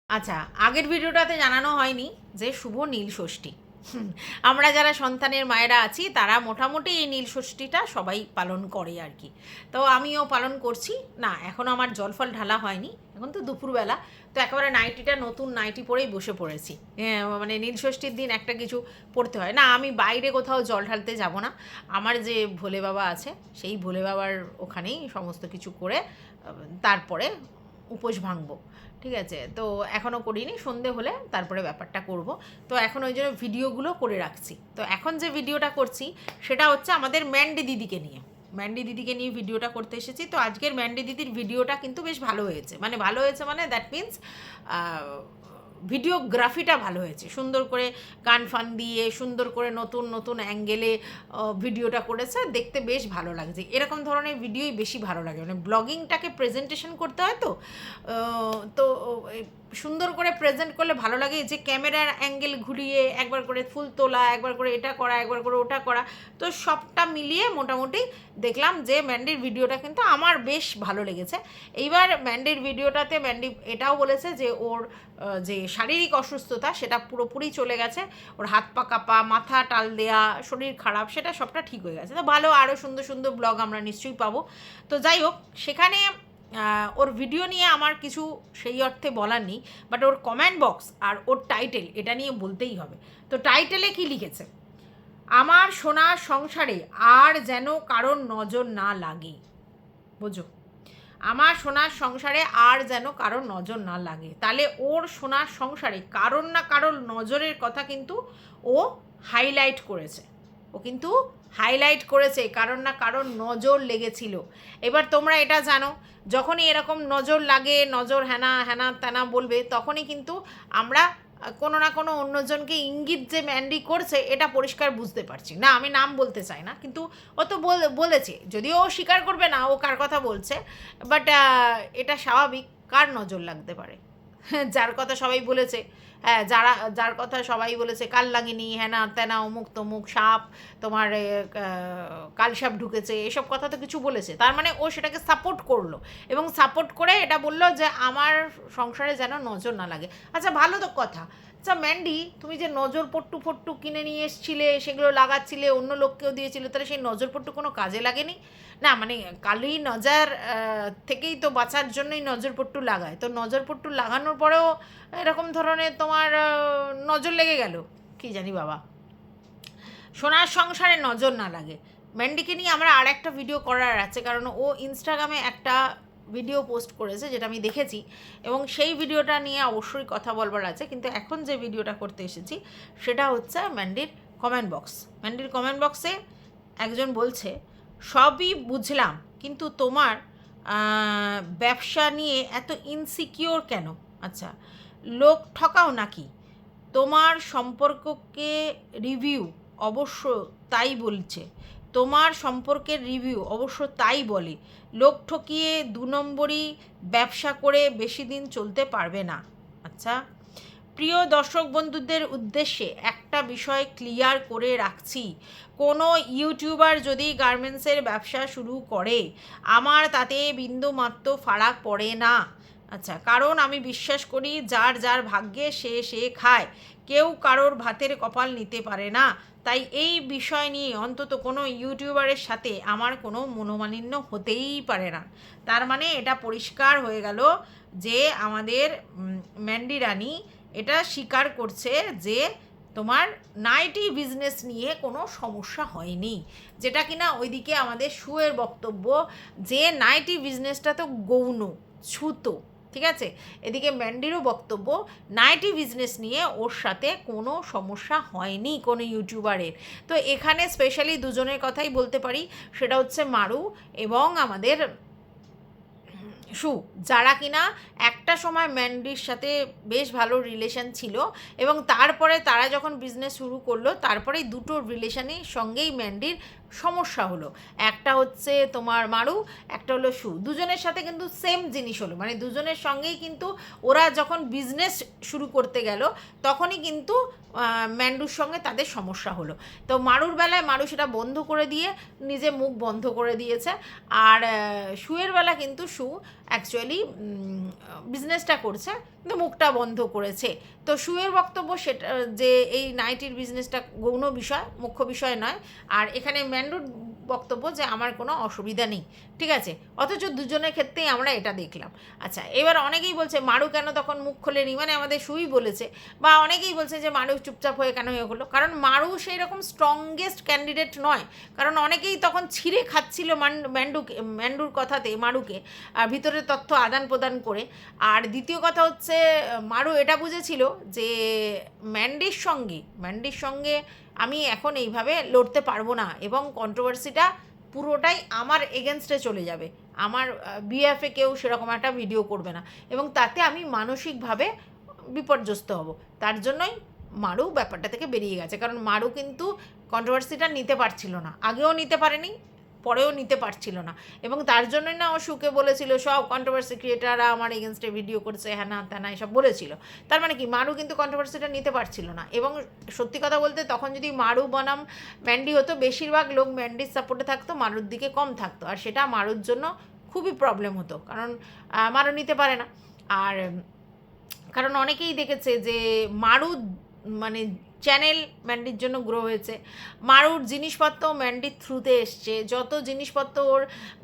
আচ্ছা, আগের ভিডিওটাতে জানানো হয়নি যে শুভ নীল ষষ্ঠী। আমরা যারা সন্তানের মায়েরা আছি তারা মোটামুটি এই নীল ষষ্ঠীটা সবাই পালন করে আর কি। তো আমিও পালন করছি। না, এখনও আমার জলফল ঢালা হয়নি, এখন তো দুপুরবেলা। তো একেবারে নাইটিটা নতুন নাইটি পরেই বসে পড়েছি। মানে নীল ষষ্ঠীর দিন একটা কিছু পড়তে হয় না। আমি বাইরে কোথাও জল ঢালতে যাব না। আমার যে ভোলে বাবা আছে সেই ভোলে বাবার ওখানেই সমস্ত কিছু করে তারপরে উপোস ভাঙবো। ঠিক আছে, তো এখনও করিনি, সন্ধে হলে তারপরে ব্যাপারটা করব। তো এখন ওই জন্য ভিডিওগুলো করে রাখছি। তো এখন যে ভিডিওটা করছি সেটা হচ্ছে আমাদের ম্যান্ডি দিদিকে নিয়ে। ম্যান্ডি দিদিকে নিয়ে ভিডিওটা করতে এসেছি। তো আজকের ম্যান্ডি দিদির ভিডিওটা কিন্তু বেশ ভালো হয়েছে, মানে ভালো হয়েছে মানে দ্যাট মিন্স ভিডিওগ্রাফিটা ভালো হয়েছে। সুন্দর করে গান ফান দিয়ে সুন্দর করে নতুন নতুন অ্যাঙ্গেলে ভিডিওটা করেছে, দেখতে বেশ ভালো লাগছে। এরকম ধরনের ভিডিওই বেশি ভালো লাগে, মানে ব্লগিংটাকে প্রেজেন্টেশন করতে হয় তো তো সুন্দর করে প্রেজেন্ট করলে ভালো লাগে। যে ক্যামেরার অ্যাঙ্গেল ঘুরিয়ে একবার করে ফুল তোলা, একবার করে এটা করা, একবার করে ওটা করা, তো সবটা মিলিয়ে মোটামুটি দেখলাম যে ম্যান্ডির ভিডিওটা কিন্তু আমার বেশ ভালো লেগেছে। এইবার ম্যান্ডির ভিডিওটাতে ম্যান্ডি এটাও বলেছে যে ওর যে শারীরিক অসুস্থতা সেটা পুরোপুরি চলে গেছে, ওর হাত পা কাঁপা, মাথা টাল দেয়া, শরীর খারাপ, সেটা সবটা ঠিক হয়ে গেছে। তো ভালো, আরও সুন্দর সুন্দর ব্লগ আমরা নিশ্চয়ই পাবো। তো যাই হোক, সেখানে ওর ভিডিও নিয়ে আমার কিছু সেই অর্থে বলার নেই, বাট ওর কমেন্ট বক্স আর ওর টাইটেল এটা নিয়ে বলতেই হবে। তো টাইটেলে কি লিখেছে, আমার সোনার সংসারে আর যেন কারোর নজর না লাগে। বোঝো, আমার সোনার সংসারে আর যেন কারোর নজর না লাগে। তাহলে ওর সোনার সংসারে কারোর না কারোর নজরের কথা কিন্তু ও হাইলাইট করেছে। ও কিন্তু হাইলাইট করেছে কারোর না কারোর নজর লেগেছিল। এবার তোমরা এটা জানো, যখনই এরকম নজর লাগে, নজর হ্যানা হ্যানা ত্যানা বলবে, তখনই কিন্তু আমরা কোনো না কোনো অন্যজনকে ইঙ্গিত যে ম্যান্ডি করছে এটা পরিষ্কার বুঝতে পারছি। না, আমি নাম বলতে চাই না, কিন্তু ও তো বলেছে, যদিও ও স্বীকার করবে না ও কার কথা বলছে, বাট এটা স্বাভাবিক। কার নজর লাগতে পারে? যার কথা সবাই বলেছে, হ্যাঁ, যার কথা সবাই বলেছে কালনাগিনী, হ্যানা ত্যানা, অমুক তমুক সাপ, তোমার কালসাপ ঢুকেছে, এসব কথা তো কিছু বলেছে। তার মানে ও সেটাকে সাপোর্ট করলো, এবং সাপোর্ট করে এটা বললো যে আমার সংসারে যেন নজর না লাগে। আচ্ছা, ভালো তো কথা। আচ্ছা ম্যান্ডি, তুমি যে নজর পট্টু ফট্টু কিনে নিয়ে এসছিলে, সেগুলো লাগাচ্ছিলে, অন্য লোককেও দিয়েছিলে, তাহলে সেই নজর পট্টু কোনো কাজে লাগেনি? না, মানে কালি নজর থেকেই তো বাঁচার জন্যই নজরপট্টু লাগায়। তো নজরপট্টু লাগানোর পরেও এরকম ধরনের তোমার নজর লেগে গেল, কি জানি বাবা। সোনার সংসারে নজর না লাগে, ম্যান্ডিকে নিয়ে আমরা আর একটা ভিডিও করার আছে, কারণ ও ইনস্টাগ্রামে একটা ভিডিও পোস্ট করেছে যেটা আমি দেখেছি, এবং সেই ভিডিওটা নিয়ে অবশ্যই কথা বলবার আছে। কিন্তু এখন যে ভিডিওটা করতে এসেছি সেটা হচ্ছে ম্যান্ডির কমেন্ট বক্স। ম্যান্ডির কমেন্ট বক্সে একজন বলছে, সবই বুঝলাম, কিন্তু তোমার ব্যবসা নিয়ে এত ইনসিকিওর কেন? আচ্ছা, লোক ঠকাও নাকি? তোমার সম্পর্ককে রিভিউ অবশ্য তাই বলছে, তোমার সম্পর্কের রিভিউ অবশ্য তাই বলে, লোক ঠকিয়ে 2 নম্বরই ব্যবসা করে বেশি দিন চলতে পারবে না। আচ্ছা, প্রিয় দর্শক বন্ধুদের উদ্দেশ্যে একটা বিষয় ক্লিয়ার করে রাখছি, কোনো ইউটিউবার যদি গার্মেন্টসের ব্যবসা শুরু করে আমার তাতে বিন্দুমাত্র ফারাক পড়ে না। আচ্ছা, কারণ আমি বিশ্বাস করি যার যার ভাগ্যে সে সে খায়, কেউ কারোর ভাতের কপাল নিতে পারে না। তাই এই বিষয় নিয়ে অন্তত কোনো ইউটিউবারের সাথে আমার কোনো মনোমালিন্য হতেই পারে না। তার মানে এটা পরিষ্কার হয়ে গেল যে আমাদের ম্যান্ডি রানী এটা স্বীকার করছে যে তোমার নাইটি বিজনেস নিয়ে কোনো সমস্যা হয়নি, যেটা কিনা ওইদিকে আমাদের শুয়ের বক্তব্য যে নাইটি বিজনেসটা তো গৌণ, ছুতো। ঠিক আছে, এদিকে ম্যান্ডিরও বক্তব্য নাইটি বিজনেস নিয়ে ওর সাথে কোনো সমস্যা হয়নি কোনো ইউটিউবারের। তো এখানে স্পেশালি দুজনের কথাই বলতে পারি, সেটা হচ্ছে মারু এবং আমাদের শু, যারা কিনা একটা সময় ম্যান্ডির সাথে বেশ ভালো রিলেশন ছিল, এবং তারপরে তারা যখন বিজনেস শুরু করলো তারপরেই দুটো রিলেশনের সঙ্গেই ম্যান্ডির সমস্যা হলো। একটা হচ্ছে তোমার মারু, একটা হলো শু, দুজনের সাথে কিন্তু সেম জিনিস হলো, মানে দুজনের সঙ্গেই কিন্তু ওরা যখন বিজনেস শুরু করতে গেল তখনই কিন্তু ম্যান্ডুর সঙ্গে তাদের সমস্যা হলো। তো মারুর বেলায় মারু সেটা বন্ধ করে দিয়ে নিজে মুখ বন্ধ করে দিয়েছে, আর শুয়ের বেলা কিন্তু শু অ্যাকচুয়ালি বিজনেসটা করছে, কিন্তু মুখটা বন্ধ করেছে। তো শুয়ের বক্তব্য সেটা যে এই নাইটির বিজনেসটা গৌণ বিষয়, মুখ্য বিষয় নয়। আর এখানে ম্যান্ডুর বক্তব্য যে আমার কোনো অসুবিধা নেই, ঠিক আছে। অথচ দুজনের ক্ষেত্রেই আমরা এটা দেখলাম। আচ্ছা, এবার অনেকেই বলছে মারু কেন তখন মুখ খোলেনি, মানে আমাদের সুই বলেছে, বা অনেকেই বলছে যে মারু চুপচাপ হয়ে কেন হয়ে হলো, কারণ মারু সেই রকম স্ট্রংগেস্ট ক্যান্ডিডেট নয়। কারণ অনেকেই তখন ছিঁড়ে খাচ্ছিল ম্যান্ডুর কথাতে মারুকে, আর ভিতরে তথ্য আদান প্রদান করে। আর দ্বিতীয় কথা হচ্ছে মারু এটা বুঝেছিল যে ম্যান্ডির সঙ্গে আমি এখন এইভাবে লড়তে পারবো না, এবং কন্ট্রোভার্সিটা পুরোটাই আমার এগেনস্টে চলে যাবে, আমার বিএফে কেউ সেরকম একটা ভিডিও করবে না, এবং তাতে আমি মানসিকভাবে বিপর্যস্ত হব। তার জন্যই মারু ব্যাপারটা থেকে বেরিয়ে গেছে, কারণ মারু কিন্তু কন্ট্রোভার্সিটা নিতে পারছিল না, আগেও নিতে পারেনি, পরেও নিতে পারছিল না, এবং তার জন্যই না ও সুকে বলেছিল সব কন্ট্রোভার্সি ক্রিয়েটাররা আমার এগেনস্টে ভিডিও করছে, হ্যাঁ না ত্যানা এসব বলেছিল। তার মানে কি মারু কিন্তু কন্ট্রোভার্সিটা নিতে পারছিল না। এবং সত্যি কথা বলতে তখন যদি মারু বনাম ম্যান্ডি হতো, বেশিরভাগ লোক ম্যান্ডির সাপোর্টে থাকতো, মারুর দিকে কম থাকতো, আর সেটা মারুর জন্য খুবই প্রবলেম হতো, কারণ মারু নিতে পারে না। আর কারণ অনেকেই দেখেছে যে মারু মানে চ্যানেল ম্যান্ডির জন্য গ্রো হয়েছে, মারুর জিনিসপত্র ম্যান্ডির থ্রুতে এসছে, যত জিনিসপত্র ওর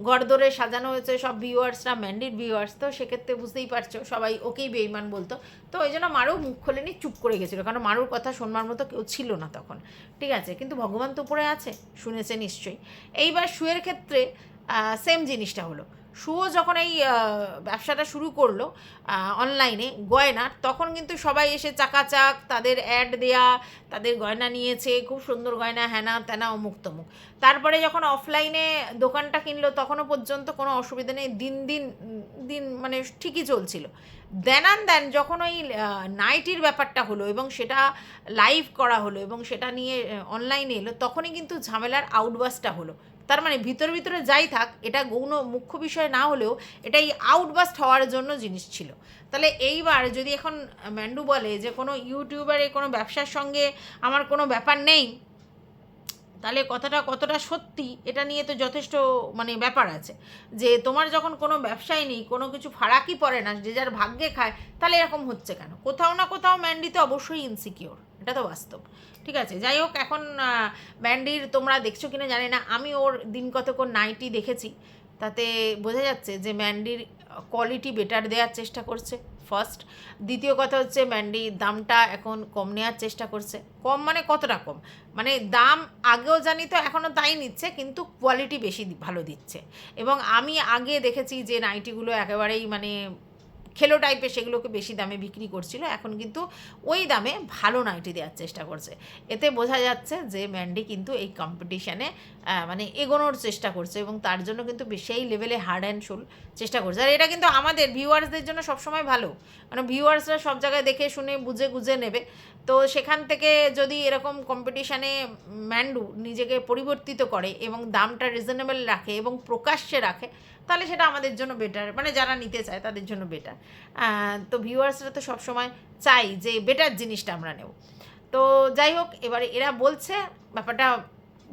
ঘরদোরে সাজানো হয়েছে সব ভিউয়ার্সরা ম্যান্ডির ভিউয়ার্স, তো সেক্ষেত্রে বুঝতেই পারছো সবাই ওকেই বেইমান বলতো। তো ওই জন্য মারু মুখ খোলেনি, চুপ করে গেছিলো, কারণ মারুর কথা শোনবার মতো কেউ ছিল না তখন, ঠিক আছে। কিন্তু ভগবান তো উপরে আছে, শুনেছে নিশ্চয়ই। এইবার শুয়ের ক্ষেত্রে সেম জিনিসটা হলো। শুও যখন এই ব্যবসাটা শুরু করলো অনলাইনে গয়নার, তখন কিন্তু সবাই এসে চাকাচাক তাদের অ্যাড দেয়া, তাদের গয়না নিয়েছে, খুব সুন্দর গয়না, হ্যানা ত্যানা অমুক তমুক। তারপরে যখন অফলাইনে দোকানটা কিনলো তখনও পর্যন্ত কোনো অসুবিধা নেই, দিন মানে ঠিকই চলছিল। দেন যখন ওই নাইটির ব্যাপারটা হলো এবং সেটা লাইভ করা হলো এবং সেটা নিয়ে অনলাইনে এলো, তখনই কিন্তু ঝামেলার আউটবাস্টটা হলো। তার মানে ভিতরে যাই থাক, এটা গৌণ মুখ্য বিষয় না হলেও এটাই আউটবাস্ট হওয়ার জন্য জিনিস ছিল। তাহলে এইবার যদি এখন ম্যান্ডু বলে যে কোনো ইউটিউবারে কোনো ব্যবসার সঙ্গে আমার কোনো ব্যাপার নেই, তাহলে কথাটা কতটা সত্যি এটা নিয়ে তো যথেষ্ট মানে ব্যাপার আছে। যে তোমার যখন কোনো ব্যবসায় নেই, কোনো কিছু ফারাকই পড়ে না, যে যার ভাগ্যে খায়, তাহলে এরকম হচ্ছে কেন? কোথাও না কোথাও ম্যান্ডিতে অবশ্যই ইনসিকিওর, এটা তো বাস্তব, ঠিক আছে। যাই হোক, এখন ম্যান্ডির তোমরা দেখছো কিনা জানি না, আমি ওর দিন কতক নাইটি দেখেছি, তাতে বোঝা যাচ্ছে যে ম্যান্ডির কোয়ালিটি বেটার দেওয়ার চেষ্টা করছে ফার্স্ট। দ্বিতীয় কথা হচ্ছে ম্যান্ডি দামটা এখন কম নেওয়ার চেষ্টা করছে। কম মানে কতটা কম, মানে দাম আগেও জানি তো এখনও তাই নিচ্ছে, কিন্তু কোয়ালিটি বেশি ভালো দিচ্ছে। এবং আমি আগে দেখেছি যে নাইটিগুলো একেবারেই মানে খেলো টাইপের, সেগুলোকে বেশি দামে বিক্রি করছিল, এখন কিন্তু ওই দামে ভালো নাইটি দেওয়ার চেষ্টা করছে। এতে বোঝা যাচ্ছে যে ম্যান্ডি কিন্তু এই কম্পিটিশানে মানে এগোনোর চেষ্টা করছে, এবং তার জন্য কিন্তু সেই লেভেলে হার্ড অ্যান্ড সোল চেষ্টা করছে। আর এটা কিন্তু আমাদের ভিউয়ার্সদের জন্য সবসময় ভালো, মানে ভিউয়ার্সরা সব জায়গায় দেখে শুনে বুঝে গুজে নেবে। তো সেখান থেকে যদি এরকম কম্পিটিশানে ম্যান্ডু নিজেকে পরিবর্তিত করে এবং দামটা রিজনেবল রাখে এবং প্রকাশ্যে রাখে, তাহলে সেটা আমাদের জন্য বেটার, মানে যারা নিতে চায় তাদের জন্য বেটার। তো ভিউয়ার্সরা তো সবসময় চাই যে বেটার জিনিসটা আমরা নেব। তো যাই হোক, এবারে এরা বলছে ব্যাপারটা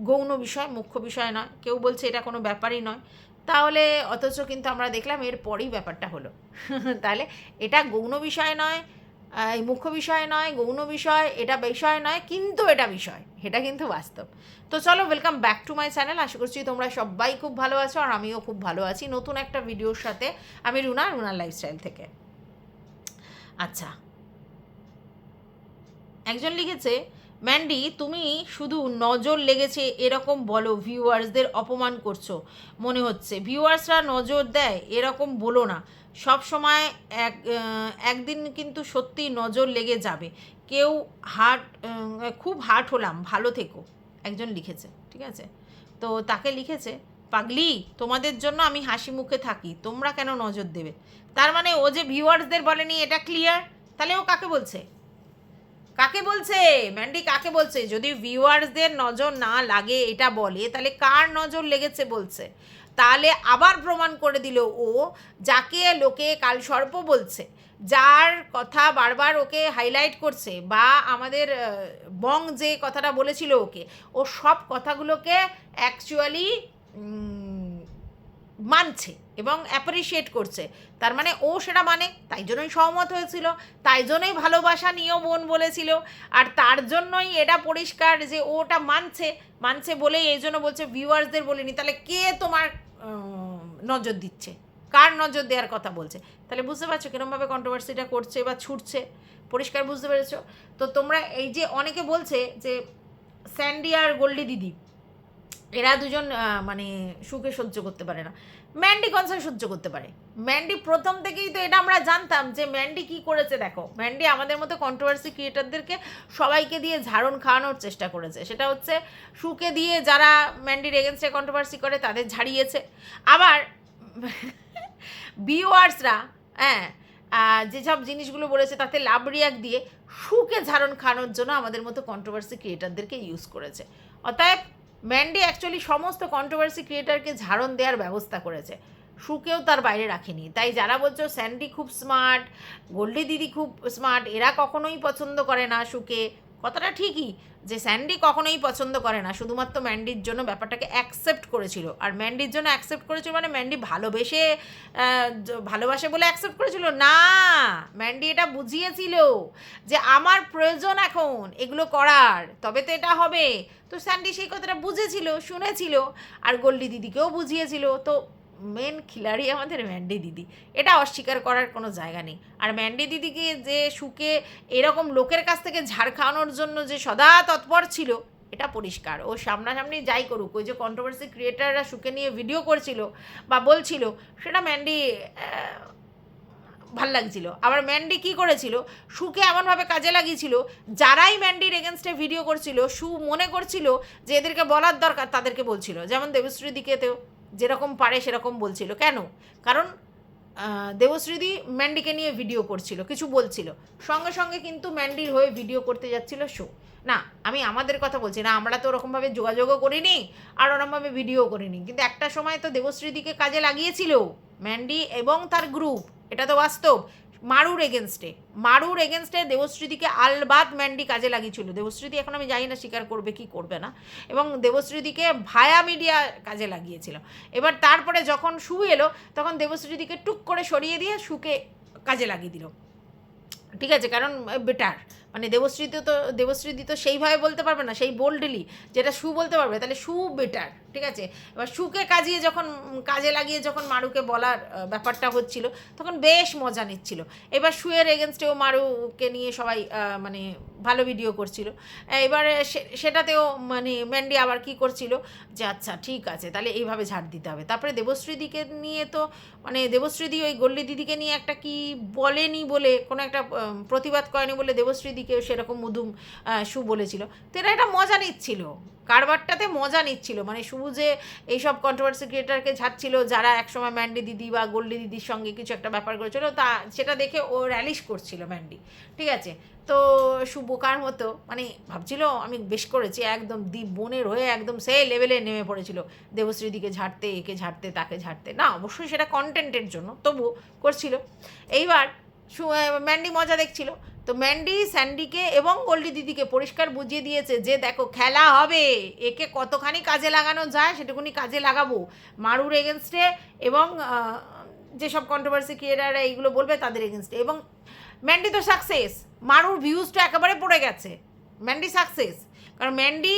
গৌণ বিষয়, মুখ্য বিষয় নয়, কেউ বলছে এটা কোনো ব্যাপারই নয়, তাহলে অথচ কিন্তু আমরা দেখলাম এরপরই ব্যাপারটা হলো। তাহলে এটা গৌণ বিষয় নয়, এই মুখ্য বিষয় নয়, গৌণ বিষয়, এটা বিষয় নয়, কিন্তু এটা বিষয়, এটা কিন্তু বাস্তব। তো চলো, welcome back to my channel. আশা করছি তোমরা সবাই খুব ভালো আছো, আর আমিও খুব ভালো আছি নতুন একটা ভিডিওর সাথে। আমি রুনার লাইফস্টাইল থেকে। আচ্ছা, একজন লিখেছে, ম্যান্ডি তুমি শুধু নজর লেগেছে এরকম বলো, ভিউয়ার্সদের অপমান করছো মনে হচ্ছে। ভিউয়ার্সরা নজর দেয় এরকম বলো না, সব সময় একদিন কিন্তু সত্যি নজর লেগে যাবে। কেউ খুব হার্ট হলাম, ভালো থেকো, একজন লিখেছে, ঠিক আছে। তো তাকে লিখেছে, পাগলি তোমাদের জন্য আমি হাসি মুখে থাকি, তোমরা কেন নজর দেবে? তার মানে ও যে ভিউয়ার্সদের বলেনি এটা ক্লিয়ার, তাহলে ও কাকে বলছে? কাকে বলছে ম্যান্ডি, কাকে বলছে? যদি ভিউয়ার্সদের নজর না লাগে এটা বলে, তাহলে কার নজর লেগেছে বলছে? তাহলে আবার প্রমাণ করে দিল ও, যাকে লোকে কালসর্প বলছে, যার কথা বারবার ওকে হাইলাইট করছে, বা আমাদের বং যে কথাটা বলেছিল ওকে, ও সব কথাগুলোকে অ্যাকচুয়ালি মানছে এবং অ্যাপ্রিসিয়েট করছে, তার মানে ও সেটা মানে, তাই জন্যই সহমত হয়েছিল, তাই জন্যই ভালোবাসা নিয়েও বোন বলেছিল, আর তার জন্যই এটা পরিষ্কার যে ওটা মানছে, মানছে বলেই এই জন্য বলছে ভিউয়ার্সদের বলিনি। তাহলে কে তোমার নজর দিচ্ছে, কার নজর দেওয়ার কথা বলছে? তাহলে বুঝতে পারছো কিরমভাবে কন্ট্রোভার্সিটা করছে বা ছুটছে, পরিষ্কার বুঝতে পেরেছো? তো তোমরা এই যে অনেকে বলছে যে স্যান্ডি আর গোল্ডি দিদি এরা দুজন মানে সুখে সহ্য করতে পারে না, ম্যান্ডি কনসার্ট সহ্য করতে পারে। ম্যান্ডি প্রথম থেকেই তো এটা আমরা জানতাম যে ম্যান্ডি কী করেছে। দেখো, ম্যান্ডি আমাদের মতো কন্ট্রোভার্সি ক্রিয়েটারদেরকে সবাইকে দিয়ে ঝাড়ন খাওয়ানোর চেষ্টা করেছে। সেটা হচ্ছে সুকে দিয়ে যারা ম্যান্ডির এগেনস্টে কন্ট্রোভার্সি করে তাদের ঝাড়িয়েছে, আবার ভিউয়ার্সরা হ্যাঁ যেসব জিনিসগুলো বলেছে তাতে লাভ রিয়াক্ট দিয়ে সুকে ঝাড়ন খাওয়ানোর জন্য আমাদের মতো কন্ট্রোভার্সি ক্রিয়েটারদেরকে ইউজ করেছে। অতএব ম্যান্ডি অ্যাকচুয়ালি সমস্ত কন্ট্রোভার্সি ক্রিয়েটারকে ঝাড়ন দেওয়ার ব্যবস্থা করেছে, সুকেও তার বাইরে রাখেনি। তাই যারা বলছো স্যান্ডি খুব স্মার্ট, গোল্ডি দিদি খুব স্মার্ট, এরা কখনোই পছন্দ করে না সুকে, কথাটা ঠিকই যে স্যান্ডি কখনোই পছন্দ করে না, শুধুমাত্র ম্যান্ডির জন্য ব্যাপারটাকে অ্যাকসেপ্ট করেছিল। আর ম্যান্ডির জন্য অ্যাকসেপ্ট করেছিল মানে ম্যান্ডি ভালোবাসে বলে অ্যাকসেপ্ট করেছিল না, ম্যান্ডি এটা বুঝিয়েছিল যে আমার প্রয়োজন এখন এগুলো করার, তবে তো এটা হবে। তো স্যান্ডি সেই কথাটা বুঝেছিল, শুনেছিল, আর গোল্ডি দিদিকেও বুঝিয়েছিল। তো মেন খিলাড়ি আমাদের ম্যান্ডি দিদি, এটা অস্বীকার করার কোনো জায়গা নেই। আর ম্যান্ডি দিদিকে যে সুকে এরকম লোকের কাছ থেকে ঝাড় খাওয়ানোর জন্য যে সদা তৎপর ছিল, এটা পরিষ্কার। ও সামনাসামনি যাই করুক, ওই যে কন্ট্রোভার্সি ক্রিয়েটাররা সুকে নিয়ে ভিডিও করছিল বা বলছিল, সেটা ম্যান্ডি ভাল লাগছিল। আবার ম্যান্ডি কী করেছিল, সুকে এমনভাবে কাজে লাগিয়েছিল, যারাই ম্যান্ডির এগেনস্টে ভিডিও করছিল সু মনে করছিল যে এদেরকে বলার দরকার, তাদেরকে বলছিল। যেমন দেবশ্রীদিকেতেও যেরকম পারে সেরকম বলছিল। কেন? কারণ দেবশ্রীদি ম্যান্ডিকে নিয়ে ভিডিও করছিল, কিছু বলছিল, সঙ্গে সঙ্গে কিন্তু ম্যান্ডির হয়ে ভিডিও করতে যাচ্ছিল শো। না, আমি আমাদের কথা বলছি না, আমরা তো ওরকমভাবে যোগাযোগও করিনি আর ওরকমভাবে ভিডিও করিনি, কিন্তু একটা সময় তো দেবশ্রীদিকে কাজে লাগিয়েছিল ম্যান্ডি এবং তার গ্রুপ, এটা তো বাস্তব। মারুর এগেনস্টে দেবশ্রীদিকে আলবাত ম্যান্ডি কাজে লাগিয়েছিল। দেবশ্রীদি এখন আমি জানি না স্বীকার করবে কি করবে না, এবং দেবশ্রীদিকে ভায়া মিডিয়া কাজে লাগিয়েছিল। এবার তারপরে যখন সু এলো তখন দেবশ্রীদিকে টুক করে সরিয়ে দিয়ে সুকে কাজে লাগিয়ে দিল, ঠিক আছে, কারণ বেটার, মানে দেবশ্রীদি তো সেইভাবে বলতে পারবে না, সেই বোল্ডলি যেটা সু বলতে পারবে, তাহলে সু বেটার, ঠিক আছে। এবার সুকে কাজে লাগিয়ে যখন মারুকে বলার ব্যাপারটা হচ্ছিল তখন বেশ মজা নিচ্ছিল। এবার সুয়ের এগেনস্টেও মারুকে নিয়ে সবাই মানে ভালো ভিডিও করছিল। এবারে সেটাতেও মানে ম্যান্ডি আবার কি করছিল যে আচ্ছা ঠিক আছে তাহলে এইভাবে ঝাড় দিতে হবে। তারপরে দেবশ্রীদিকে নিয়ে তো মানে দেবশ্রীদি ওই গোল্ডি দিদিকে নিয়ে একটা কি বলেনি বলে কোনো একটা প্রতিবাদ করেনি বলে দেবশ্রীদিকেও সেরকম মধুম সু বলেছিল। তো এরা এটা মজা নিচ্ছিল, কারবারটাতে মজা নিচ্ছিল, মানে শুভ যে এইসব কন্ট্রোভার্সি ক্রিয়েটারকে ঝাড়ছিল যারা একসময় ম্যান্ডি দিদি বা গোল্ডি দিদির সঙ্গে কিছু একটা ব্যাপার করেছিল, তা সেটা দেখে ও র্যালিশ করছিল ম্যান্ডি, ঠিক আছে। তো শুভকার মতো মানে ভাবছিল আমি বেশ করেছি, একদম বোনের হয়ে একদম সেই লেভেলে নেমে পড়েছিল দেবশ্রীদিকে ঝাড়তে, একে ঝাড়তে, তাকে ঝাড়তে। না, অবশ্যই সেটা কন্টেন্টের জন্য, তবু করছিল। এইবার ম্যান্ডি মজা দেখছিল, তো ম্যান্ডি স্যান্ডিকে এবং গোল্ডি দিদিকে পরিষ্কার বুঝিয়ে দিয়েছে যে দেখো খেলা হবে, একে কতখানি কাজে লাগানো যায় সেটুকুনি কাজে লাগাবো মারুর এগেনস্টে এবং যেসব কন্ট্রোভার্সি ক্রিয়েটাররা এইগুলো বলবে তাদের এগেনস্টে। এবং ম্যান্ডি তো সাকসেস, মারুর ভিউজটা একেবারে পড়ে গেছে, ম্যান্ডি সাকসেস। কারণ ম্যান্ডি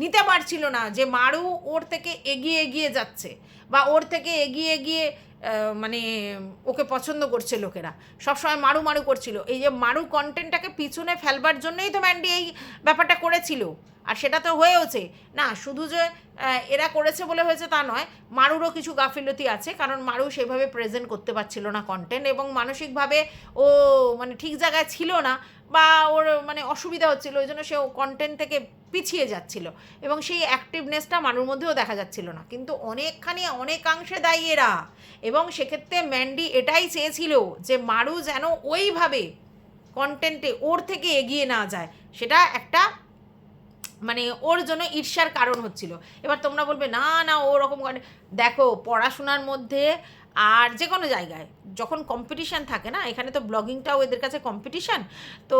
নিতে পারছিল না যে মারু ওর থেকে এগিয়ে যাচ্ছে বা ওর থেকে এগিয়ে মানে ওকে পছন্দ করছে লোকেরা, সবসময় মারু করছিল। এই যে মারু কন্টেন্টটাকে পিছনে ফেলবার জন্যই তো ম্যান্ডি এই ব্যাপারটা করেছিল, আর সেটা তো হয়েওছে। না শুধু যে এরা করেছে বলে হয়েছে তা নয়, মারুরও কিছু গাফিলতি আছে, কারণ মারু সেভাবে প্রেজেন্ট করতে পারছিল না কন্টেন্ট, এবং মানসিকভাবে ও মানে ঠিক জায়গায় ছিল না বা ওর মানে অসুবিধা হচ্ছিল, ওই জন্য সে কন্টেন্ট থেকে পিছিয়ে যাচ্ছিল এবং সেই অ্যাক্টিভনেসটা মারুর মধ্যেও দেখা যাচ্ছিল না। কিন্তু অনেকাংশে দায়ী এরা, এবং সেক্ষেত্রে ম্যান্ডি এটাই চেয়েছিল যে মারু যেন ওইভাবে কন্টেন্টে ওর থেকে এগিয়ে না যায়, সেটা একটা মানে ওর জন্য ঈর্ষার কারণ হচ্ছিল। এবার তোমরা বলবে না না ওরকম করে, দেখো পড়াশোনার মধ্যে আর যে কোনো জায়গায় যখন কম্পিটিশান থাকে না, এখানে তো ব্লগিংটাও এদের কাছে কম্পিটিশান তো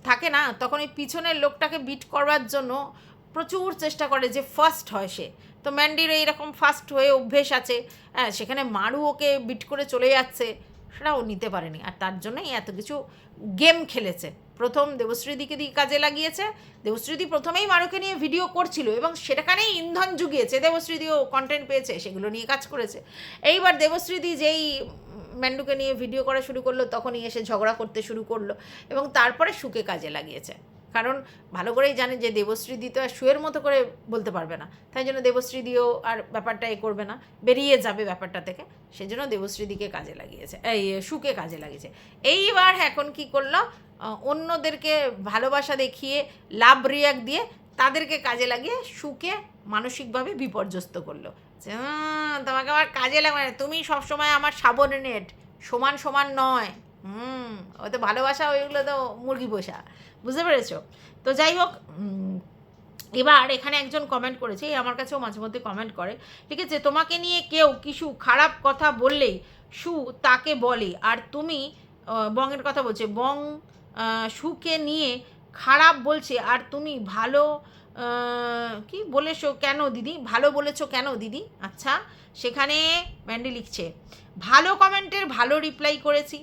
থাকে না, তখন ওই পিছনের লোকটাকে বিট করবার জন্য প্রচুর চেষ্টা করে যে ফার্স্ট হয় সে। তো ম্যান্ডির এইরকম ফাস্ট হয়ে অভ্যেস আছে, হ্যাঁ, সেখানে মারু ওকে বিট করে চলে যাচ্ছে, সেটা ও নিতে পারেনি, আর তার জন্যই এত কিছু গেম খেলেছে। প্রথম দেবশ্রীদিকে দিয়ে কাজে লাগিয়েছে, দেবশ্রীদি প্রথমেই মারুকে নিয়ে ভিডিও করছিল এবং সেটাখানেই ইন্ধন জুগিয়েছে, দেবশ্রীদিও কন্টেন্ট পেয়েছে, সেগুলো নিয়ে কাজ করেছে। এইবার দেবশ্রীদি যেই ম্যান্ডুকে নিয়ে ভিডিও করা শুরু করলো তখনই এসে ঝগড়া করতে শুরু করলো এবং তারপরে সুকে কাজে লাগিয়েছে, কারণ ভালো করেই জানে যে দেবশ্রীদি তো আর সুয়ের মতো করে বলতে পারবে না, তাই জন্য দেবশ্রীদিও আর ব্যাপারটা এ করবে না, বেরিয়ে যাবে ব্যাপারটা থেকে, সেই জন্য দেবশ্রীদিকে কাজে লাগিয়েছে, এই সুকে কাজে লাগিয়েছে। এইবার এখন কি করলো, অন্যদেরকে ভালোবাসা দেখিয়ে লাভ রিয়াক্ট দিয়ে তাদেরকে কাজে লাগিয়ে সুকে মানসিকভাবে বিপর্যস্ত করলো, যে তোমাকে আমার কাজে লাগবে না, তুমি সবসময় আমার সাবঅর্ডিনেট, সমান সমান নয়, ওই তো ভালোবাসা, ওইগুলো তো মুরগি পোষা, বুঝতে পেরেছো? তো যাই হোক, এবার এখানে একজন কমেন্ট করেছে, আমার কাছেও মাঝে মধ্যে কমেন্ট করে, ঠিক আছে, তোমাকে নিয়ে কেউ কিছু খারাপ কথা বললেই সু তাকে বলে, আর তুমি বংয়ের কথা বলছে, বং সুকে নিয়ে খারাপ বলছে, আর তুমি ভালো কি বলেছো কেন দিদি, ভালো বলেছো কেন দিদি? আচ্ছা, সেখানে ম্যান্ডি লিখছে, ভালো কমেন্টের ভালো রিপ্লাই করেছি,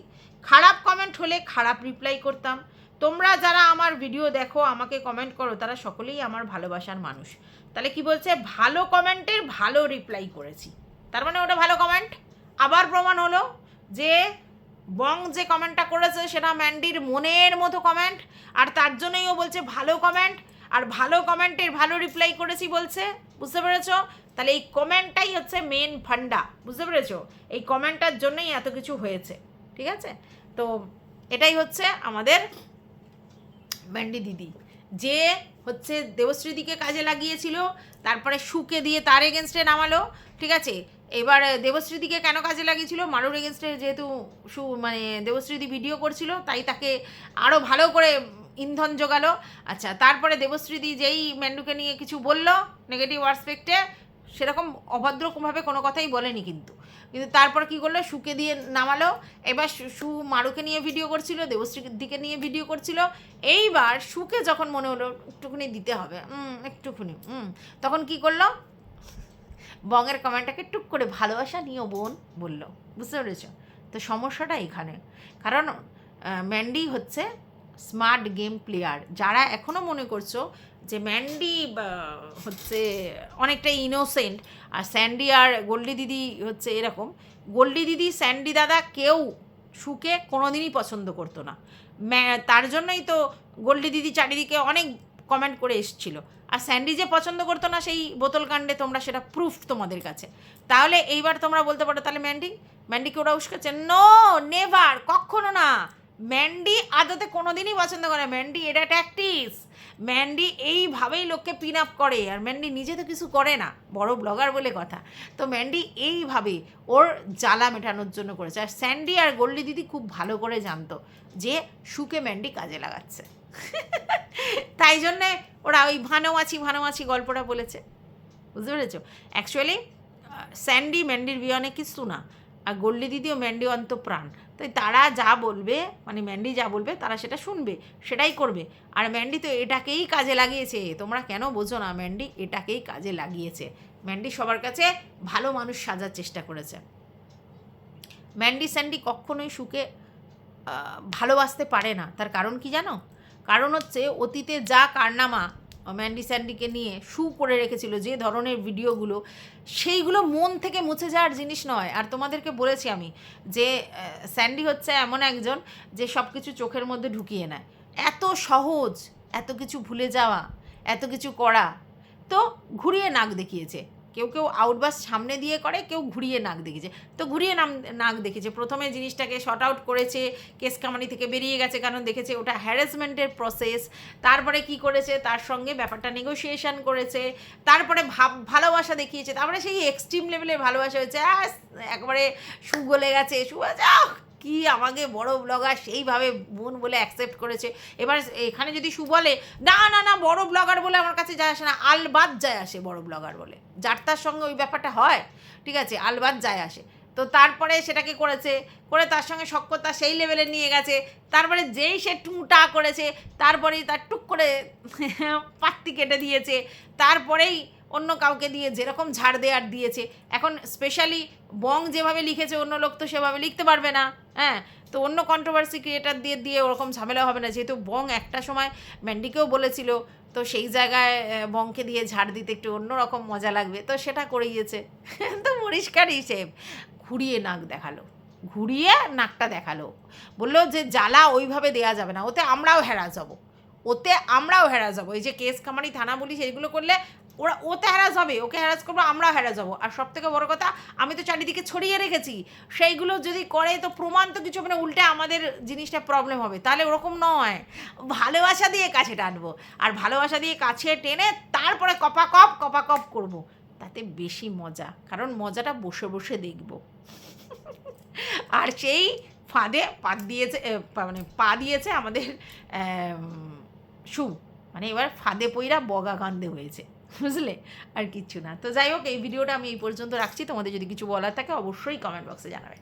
খারাপ কমেন্ট হলে খারাপ রিপ্লাই করতাম, তোমরা যারা আমার ভিডিও দেখো আমাকে কমেন্ট করো তারা সকলেই আমার ভালোবাসার মানুষ। তাহলে কি বলছে, ভালো কমেন্টের ভালো রিপ্লাই করেছি, তার মানে ওটা ভালো কমেন্ট। আবার প্রমাণ হলো যে বং যে কমেন্টটা করেছে সেটা ম্যান্ডির মনের মতো কমেন্ট, আর তার জন্যই ও বলছে ভালো কমেন্ট, আর ভালো কমেন্টের ভালো রিপ্লাই করেছি বলছে, বুঝতে পেরেছো? তাহলে এই কমেন্টটাই হচ্ছে মেন ফান্ডা, বুঝতে পেরেছো? এই কমেন্টটার জন্যই এত কিছু হয়েছে, ঠিক আছে? তো এটাই হচ্ছে আমাদের ম্যান্ডি দিদি, যে হচ্ছে দেবশ্রীদিকে কাজে লাগিয়েছিল, তারপরে সুকে দিয়ে তার এগেনস্টে নামালো, ঠিক আছে? এবার দেবশ্রীদিকে কেন কাজে লাগিয়েছিল, মারুর এগেনস্টে যেহেতু মানে দেবশ্রীদি ভিডিও করছিল তাই তাকে আরও ভালো করে ইন্ধন জোগালো। আচ্ছা, তারপরে দেবশ্রীদি যেই ম্যান্ডুকে নিয়ে কিছু বললো নেগেটিভ আসপেক্টে, সেরকম অভদ্রভাবে কোনো কথাই বলেনি, কিন্তু তারপর কি করলো, সুকে দিয়ে নামালো। এবার সু মারুকে নিয়ে ভিডিও করছিল, দেবশ্রীর দিকে নিয়ে ভিডিও করছিল, এইবার সুকে যখন মনে হলো একটুখানি দিতে হবে, একটুখানি তখন কি করলো, বংয়ের কমেন্টটাকে টুক করে ভালোবাসা নিও বোন বললো, বুঝতে পেরেছ? তো সমস্যাটা এখানে, কারণ ম্যান্ডি হচ্ছে স্মার্ট গেম প্লেয়ার। যারা এখনও মনে করছো যে ম্যান্ডি হচ্ছে অনেকটাই ইনোসেন্ট আর স্যান্ডি আর গোল্ডি দিদি হচ্ছে এরকম, গোল্ডি দিদি স্যান্ডি দাদা কেউ সুকে কোনোদিনই পছন্দ করতো না, তার জন্যই তো গোল্ডি দিদি চারিদিকে অনেক কমেন্ট করে এসেছিলো, আর স্যান্ডি যে পছন্দ করতো না সেই বোতল কাণ্ডে তোমরা সেটা প্রুফ তোমাদের কাছে। তাহলে এইবার তোমরা বলতে পারো তাহলে ম্যান্ডিকে ওরা উস্কাচ্ছে, নো নেভার, কখনো না, ম্যান্ডি আদতে কোনোদিনই পছন্দ করে, ম্যান্ডি এটা ট্যাকটিক্স, ম্যান্ডি এইভাবেই লোককে পিন আপ করে, আর ম্যান্ডি নিজে তো কিছু করে না, বড় ব্লগার বলে কথা, তো ম্যান্ডি এইভাবে ওর জ্বালা মেটানোর জন্য করেছে। আর স্যান্ডি আর গোল্ডি দিদি খুব ভালো করে জানতো যে সুকে ম্যান্ডি কাজে লাগাচ্ছে তাই জন্যে ওরা ওই ভানোমাছি গল্পটা বলেছে, বুঝতে পেরেছো? অ্যাকচুয়ালি স্যান্ডি ম্যান্ডির বিয়নে কিছু না, আর গোল্ডি দিদিও ম্যান্ডি অন্তপ্রাণ, তাই তারা যা বলবে, মানে ম্যান্ডি যা বলবে তারা সেটা শুনবে, সেটাই করবে। আর ম্যান্ডি তো এটাকেই কাজে লাগিয়েছে, তোমরা কেন বোঝো না, ম্যান্ডি এটাকেই কাজে লাগিয়েছে। ম্যান্ডি সবার কাছে ভালো মানুষ সাজার চেষ্টা করেছে। ম্যান্ডি স্যান্ডি কখনোই সুকে ভালোবাসতে পারে না, তার কারণ কি জানো? কারণ হচ্ছে অতীতে যা কারনামা ম্যান্ডি স্যান্ডিকে নিয়ে শু করে রেখেছিল, যে ধরনের ভিডিওগুলো, সেইগুলো মন থেকে মুছে যাওয়ার জিনিস নয়। আর তোমাদেরকে বলেছি আমি যে স্যান্ডি হচ্ছে এমন একজন যে সব কিছু চোখের মধ্যে ঢুকিয়ে নেয়, এত সহজ এত কিছু ভুলে যাওয়া, এত কিছু করা, তো ঘুরিয়ে নাক দেখিয়েছে। কেউ কেউ আউটবাস সামনে দিয়ে করে, কেউ ঘুরিয়ে নাক দেখিয়েছে, তো ঘুরিয়ে নাক দেখিয়েছে। প্রথমে জিনিসটাকে শর্ট আউট করেছে, কেস কামানি থেকে বেরিয়ে গেছে, কারণ দেখেছে ওটা হ্যারাসমেন্টের প্রসেস। তারপরে কি করেছে, তার সঙ্গে ব্যাপারটা নেগোসিয়েশন করেছে, তারপরে ভালোবাসা দেখিয়েছে, তারপরে সেই এক্সট্রিম লেভেলের ভালোবাসা হয়েছে, একবারে সু গলে গেছে, সু যাও কি আমাকে বড় ব্লগার সেইভাবে বোন বলে অ্যাকসেপ্ট করেছে। এবার এখানে যদি সু বলে না না না বড় ব্লগার বলে আমার কাছে যায় আসে না, আলবাদ যায় আসে বড় ব্লগার বলে, যার তার সঙ্গে ওই ব্যাপারটা হয়, ঠিক আছে, আলবাদ যায় আসে। তো তারপরে সেটাকে করেছে, করে তার সঙ্গে সখ্যতা সেই লেভেলে নিয়ে গেছে, তারপরে যেই সে টুটা করেছে তারপরেই তার টুক করে পাত্তি কেটে দিয়েছে, তারপরেই অন্য কাউকে দিয়ে যেরকম ঝাড় দেওয়ার দিয়েছে। এখন স্পেশালি বং যেভাবে লিখেছে অন্য লোক তো সেভাবে লিখতে পারবে না, হ্যাঁ, তো অন্য কন্ট্রোভার্সি ক্রিয়েটার দিয়ে দিয়ে ওরকম ঝামেলা হবে না, যেহেতু বং একটা সময় ম্যান্ডিকেও বলেছিল, তো সেই জায়গায় বংকে দিয়ে ঝাড় দিতে একটু অন্যরকম মজা লাগবে, তো সেটা করিয়েছে। তো পরিষ্কার হিসেব ঘুরিয়ে নাক দেখালো, ঘুরিয়ে নাকটা দেখালো, বললো যে জ্বালা ওইভাবে দেয়া যাবে না, ওতে আমরাও হ্যারাস হবো, ওতে আমরাও হ্যারাস হবো, এই যে কেস কামারি থানা পুলিশ এইগুলো করলে ওতে হ্যারাস হবে, ওকে হ্যারাস করবো, আমরাও হ্যারাস হবো। আর সব থেকে বড় কথা, আমি তো চারিদিকে ছড়িয়ে রেখেছি, সেইগুলো যদি করে তো প্রমাণ তো কিছু হবে না, উল্টে আমাদের জিনিসটা প্রবলেম হবে। তাহলে ওরকম নয়, ভালোবাসা দিয়ে কাছে টানবো, আর ভালোবাসা দিয়ে কাছে টেনে তারপরে কপাকপ করবো, তাতে বেশি মজা, কারণ মজাটা বসে বসে দেখবো। আর সেই ফাঁদে পা দিয়েছে আমাদের শু, মানে এবার ফাঁদে পইরা বগা কান্দে হয়েছে, বুঝলে, আর কিচ্ছু না। তো যাই হোক, এই ভিডিওটা আমি এই পর্যন্ত রাখছি, তোমাদের যদি কিছু বলার থাকে অবশ্যই কমেন্ট বক্সে জানাবে।